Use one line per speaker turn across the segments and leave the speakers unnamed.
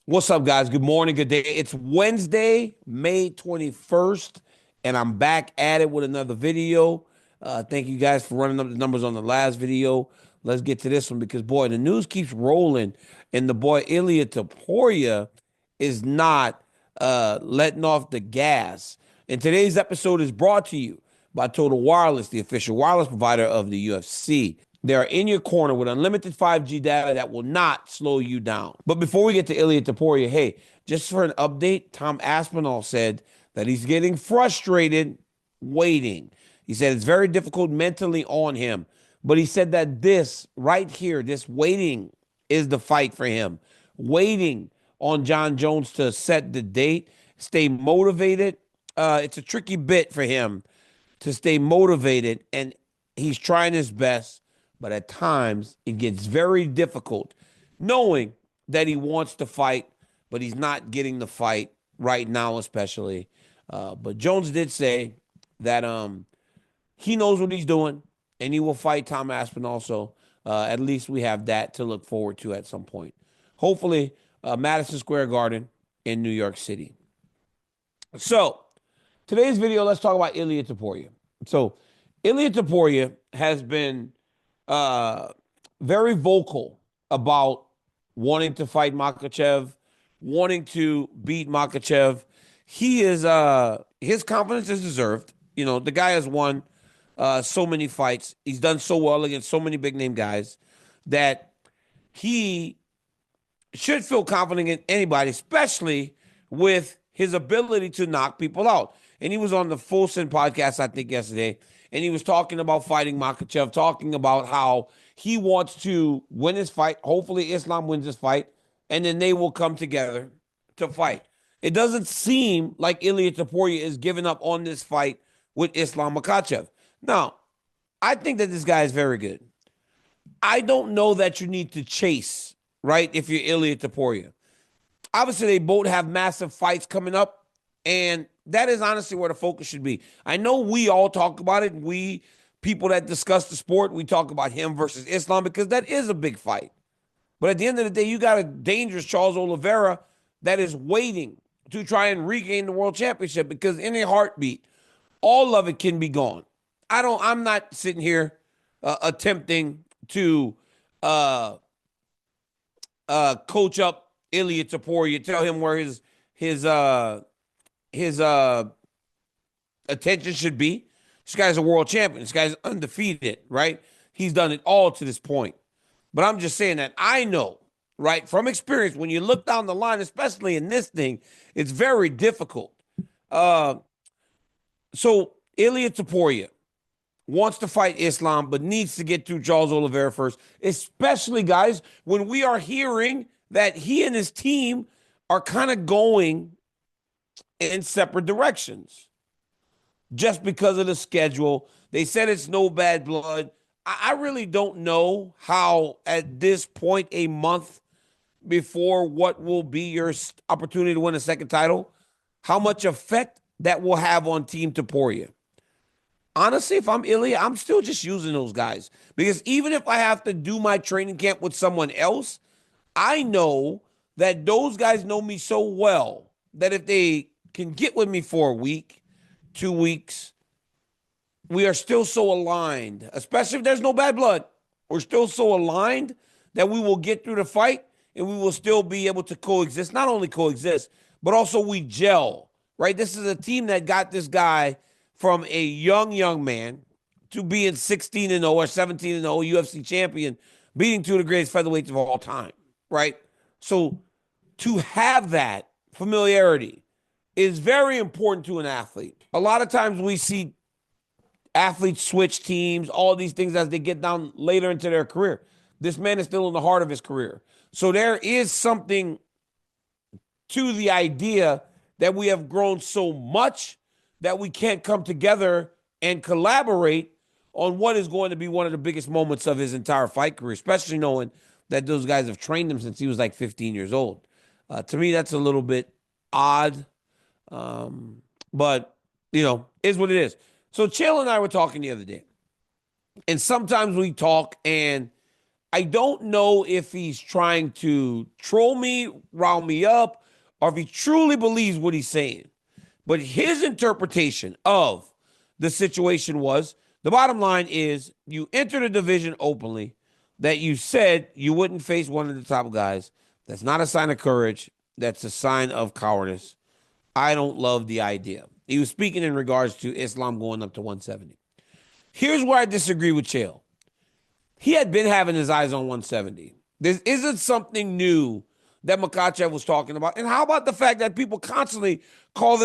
What's up, guys? Good morning, good day. It's Wednesday, May 21st, and I'm back at it with another video. Thank you guys for running up the numbers on the last video. Let's get to this one because, boy, the news keeps rolling, and the boy Ilia Topuria is not letting off the gas. And today's episode is brought to you by Total Wireless, the official wireless provider of the UFC. They are in your corner with unlimited 5G data that will not slow you down. But before we get to Ilia Topuria, hey, just for an update, Tom Aspinall said that he's getting frustrated waiting. He said it's very difficult mentally on him. But he said that this right here, this waiting is the fight for him. Waiting on Jon Jones to set the date, stay motivated. It's a tricky bit for him to stay motivated, and he's trying his best, but at times it gets very difficult knowing that he wants to fight, but he's not getting the fight right now, especially. But Jones did say that he knows what he's doing and he will fight Tom Aspinall. So at least we have that to look forward to at some point. Hopefully, Madison Square Garden in New York City. So today's video, let's talk about Ilia Topuria. So Ilia Topuria has been uh, very vocal about wanting to fight Makhachev, wanting to beat Makhachev. He is his confidence is deserved. You know, the guy has won so many fights. He's done so well against so many big name guys that he should feel confident in anybody, especially with his ability to knock people out. And he was on the Full Send podcast, I think, yesterday, and he was talking about fighting Makhachev, talking about how he wants to win his fight. Hopefully, Islam wins this fight, and then they will come together to fight. It doesn't seem like Ilia Topuria is giving up on this fight with Islam Makhachev. Now, I think that this guy is very good. I don't know that you need to chase, right, if you're Ilia Topuria. Obviously, they both have massive fights coming up, and that is honestly where the focus should be. I know we all talk about it. We, people that discuss the sport, we talk about him versus Islam because that is a big fight. But at the end of the day, you got a dangerous Charles Oliveira that is waiting to try and regain the world championship because in a heartbeat, all of it can be gone. I'm not sitting here attempting to coach up Ilia Topuria, tell him where his attention should be. This guy's a world champion. This guy's undefeated, right? He's done it all to this point. But I'm just saying that I know, right, from experience, when you look down the line, especially in this thing, it's very difficult. So Ilia Topuria wants to fight Islam, but needs to get through Charles Oliveira first, especially, guys, when we are hearing that he and his team are kind of going in separate directions just because of the schedule. They said it's no bad blood. I really don't know how, at this point, a month before what will be your opportunity to win a second title, how much effect that will have on Team Topuria. Honestly, if I'm Ilia, I'm still just using those guys because even if I have to do my training camp with someone else, I know that those guys know me so well that if they can get with me for a week, 2 weeks, we are still so aligned, especially if there's no bad blood. We're still so aligned that we will get through the fight and we will still be able to coexist. Not only coexist, but also we gel, right? This is a team that got this guy from a young man to being 16-0 or 17-0 UFC champion, beating two of the greatest featherweights of all time, right? So to have that familiarity is very important to an athlete. A lot of times we see athletes switch teams, all these things as they get down later into their career. This man is still in the heart of his career. So there is something to the idea that we have grown so much that we can't come together and collaborate on what is going to be one of the biggest moments of his entire fight career, especially knowing that those guys have trained him since he was like 15 years old. To me, that's a little bit odd, but, you know, is what it is. So Chael and I were talking the other day, and sometimes we talk and I don't know if he's trying to troll me, round me up, or if he truly believes what he's saying. But his interpretation of the situation was, the bottom line is you entered a division openly that you said you wouldn't face one of the top guys. That's not a sign of courage. That's a sign of cowardice. I don't love the idea. He was speaking in regards to Islam going up to 170. Here's where I disagree with Chael. He had been having his eyes on 170. This isn't something new that Makhachev was talking about. And how about the fact that people constantly call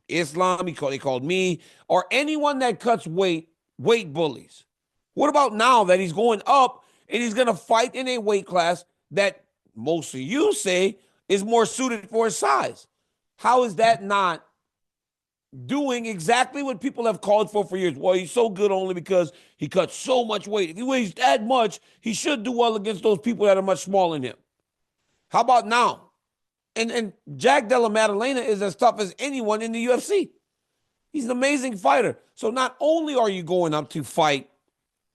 Islam, they called me, or anyone that cuts weight bullies. What about now that he's going up and he's going to fight in a weight class that most of you say is more suited for his size? How is that not doing exactly what people have called for years? Well, he's so good only because he cuts so much weight. If he weighs that much, he should do well against those people that are much smaller than him. How about now? And Jack Della Maddalena is as tough as anyone in the UFC. He's an amazing fighter. So not only are you going up to fight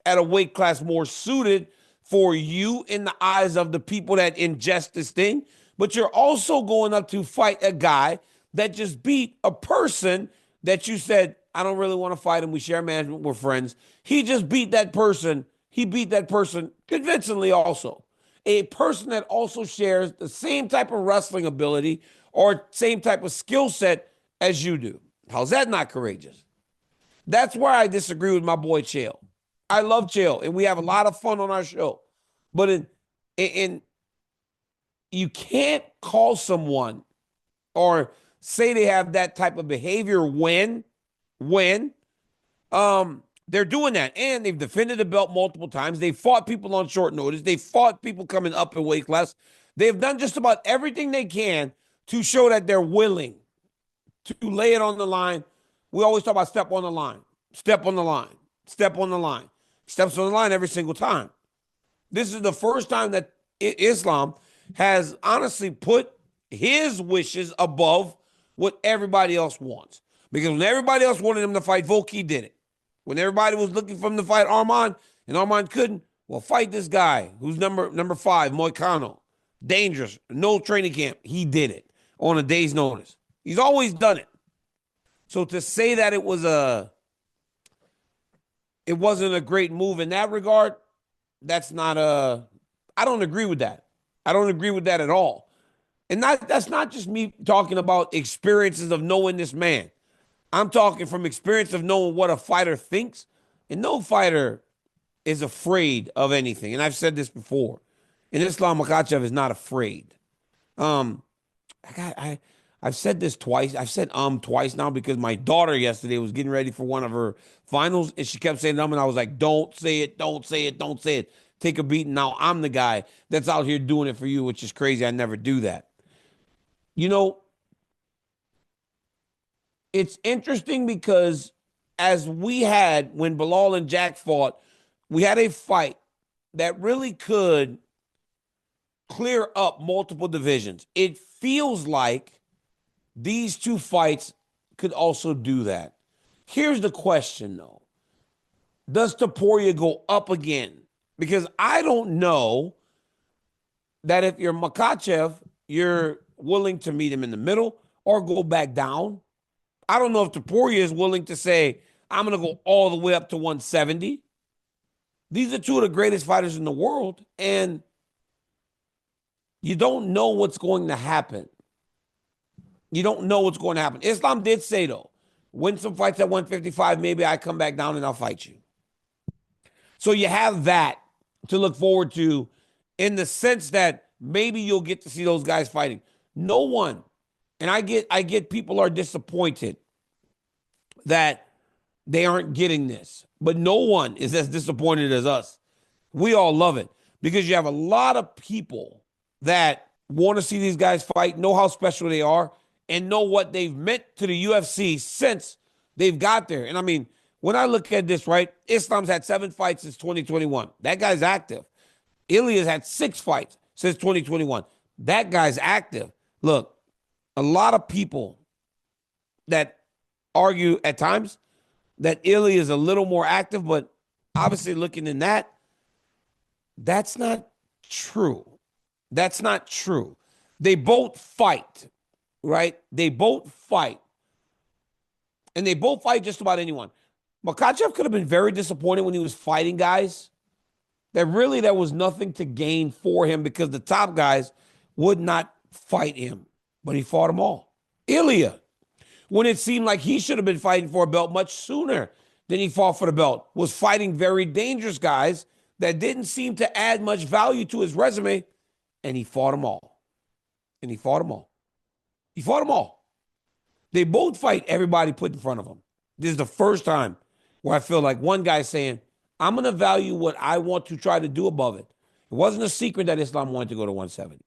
at a weight class more suited for you in the eyes of the people that ingest this thing, but you're also going up to fight a guy that just beat a person that you said, I don't really want to fight him. We share management. We're friends. He just beat that person. He beat that person convincingly also. A person that also shares the same type of wrestling ability or same type of skill set as you do. How's that not courageous? That's where I disagree with my boy Chael. I love Chael, and we have a lot of fun on our show. But you can't call someone or say they have that type of behavior when they're doing that. And they've defended the belt multiple times. They've fought people on short notice. They've fought people coming up in weight class. They've done just about everything they can to show that they're willing to lay it on the line. We always talk about step on the line, step on the line, step on the line. Steps on the line every single time. This is the first time that Islam has honestly put his wishes above what everybody else wants. Because when everybody else wanted him to fight Volk, he did it. When everybody was looking for him to fight Arman, and Arman couldn't, well, fight this guy who's number 5, Moicano. Dangerous, no training camp. He did it on a day's notice. He's always done it. So to say that it wasn't a great move in that regard, that's not I don't agree with that. I don't agree with that at all. And that's not just me talking about experiences of knowing this man. I'm talking from experience of knowing what a fighter thinks. And no fighter is afraid of anything. And I've said this before. And Islam Makhachev is not afraid. I've said this twice. I've said twice now because my daughter yesterday was getting ready for one of her finals. And she kept saying and I was like, don't say it, don't say it, don't say it. Take a beating. Now I'm the guy that's out here doing it for you, which is crazy. I never do that. You know, it's interesting because as we had when Bilal and Jack fought, we had a fight that really could clear up multiple divisions. It feels like these two fights could also do that. Here's the question, though. Does Topuria go up again? Because I don't know that if you're Makhachev, you're willing to meet him in the middle or go back down. I don't know if Topuria is willing to say, I'm going to go all the way up to 170. These are two of the greatest fighters in the world, and you don't know what's going to happen. You don't know what's going to happen. Islam did say, though, win some fights at 155, maybe I come back down and I'll fight you. So you have that to look forward to in the sense that maybe you'll get to see those guys fighting. No one, and I get people are disappointed that they aren't getting this, but no one is as disappointed as us. We all love it because you have a lot of people that want to see these guys fight, know how special they are, and know what they've meant to the UFC since they've got there. And I mean, when I look at this, right, Islam's had 7 fights since 2021. That guy's active. Ilia's had 6 fights since 2021. That guy's active. Look, a lot of people that argue at times that Ilia is a little more active, but obviously looking in that, That's not true. That's not true. They both fight, right? They both fight. And they both fight just about anyone. Makhachev could have been very disappointed when he was fighting guys that really there was nothing to gain for him because the top guys would not fight him. But he fought them all. Ilia, when it seemed like he should have been fighting for a belt much sooner than he fought for the belt, was fighting very dangerous guys that didn't seem to add much value to his resume, and he fought them all. And he fought them all. He fought them all. They both fight everybody put in front of them. This is the first time where I feel like one guy's saying, I'm going to value what I want to try to do above it. It wasn't a secret that Islam wanted to go to 170.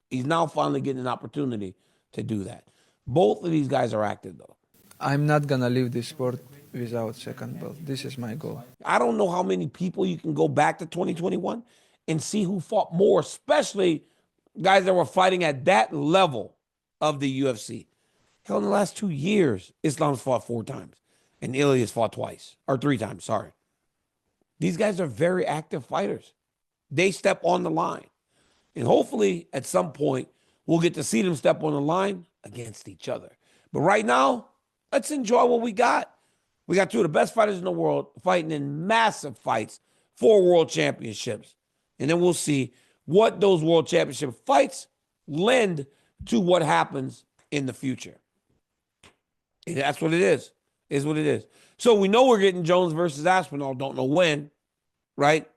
He's now finally getting an opportunity to do that. Both of these guys are active, though.
I'm not going to leave this sport without second belt. This is my goal.
I don't know how many people you can go back to 2021 and see who fought more, especially guys that were fighting at that level of the UFC. Hell, in the last 2 years, Islam's fought 4 times, and Ilia's fought twice, or 3 times, sorry. These guys are very active fighters. They step on the line. And hopefully, at some point, we'll get to see them step on the line against each other. But right now, let's enjoy what we got. We got 2 of the best fighters in the world fighting in massive fights for world championships. And then we'll see what those world championship fights lend to what happens in the future. And that's what it is what it is. So we know we're getting Jones versus Aspinall, don't know when, right?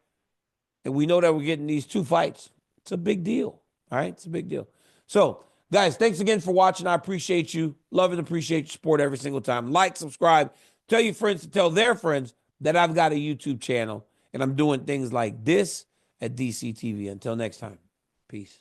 And we know that we're getting these 2 fights. It's a big deal, all right? It's a big deal. So, guys, thanks again for watching. I appreciate you. Love and appreciate your support every single time. Like, subscribe, tell your friends to tell their friends that I've got a YouTube channel and I'm doing things like this at DC TV. Until next time, peace.